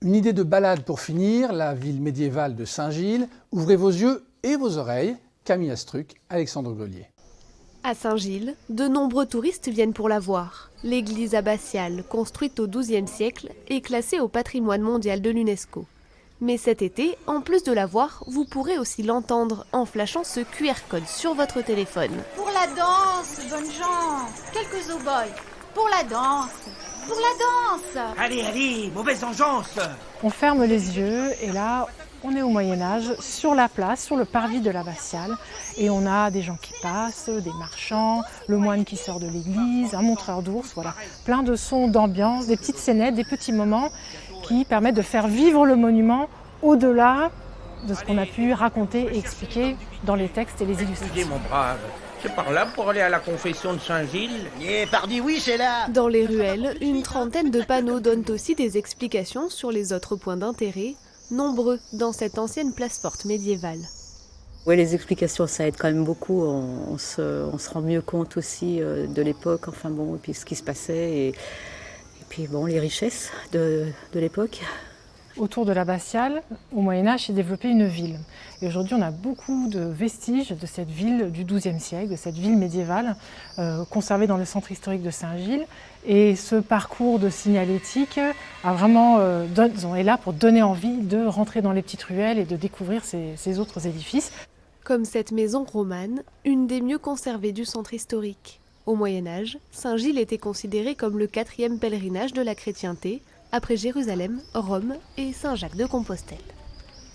Une idée de balade pour finir, la ville médiévale de Saint-Gilles. Ouvrez vos yeux et vos oreilles. Camille Astruc, Alexandre Grelier. À Saint-Gilles, de nombreux touristes viennent pour la voir. L'église abbatiale, construite au XIIe siècle, est classée au patrimoine mondial de l'UNESCO. Mais cet été, en plus de la voir, vous pourrez aussi l'entendre en flashant ce QR code sur votre téléphone. Pour la danse, bonnes gens, quelques oboys. Pour la danse, pour la danse. Allez, mauvaise engeance. On ferme les yeux et là, on est au Moyen-Âge, sur la place, sur le parvis de l'abbatiale. Et on a des gens qui passent, des marchands, le moine qui sort de l'église, un montreur d'ours, voilà. Plein de sons d'ambiance, des petites scénettes, des petits moments qui permettent de faire vivre le monument au-delà de ce qu'on a pu raconter et expliquer dans les textes et les illustrations. Mon brave, c'est par là pour aller à la confession de Saint-Gilles. Pardi oui, c'est là. Dans les ruelles, une trentaine de panneaux donnent aussi des explications sur les autres points d'intérêt, nombreux dans cette ancienne place forte médiévale. Oui, les explications, ça aide quand même beaucoup. On se rend mieux compte aussi de l'époque, enfin bon, et puis ce qui se passait, et puis bon, les richesses de l'époque. Autour de l'abbatiale, au Moyen-Âge, s'est développée une ville. Et aujourd'hui, on a beaucoup de vestiges de cette ville du XIIe siècle, de cette ville médiévale, conservée dans le centre historique de Saint-Gilles. Et ce parcours de signalétique a vraiment, est là pour donner envie de rentrer dans les petites ruelles et de découvrir ces autres édifices. Comme cette maison romane, une des mieux conservées du centre historique. Au Moyen-Âge, Saint-Gilles était considéré comme le 4e pèlerinage de la chrétienté, après Jérusalem, Rome et Saint-Jacques de Compostelle.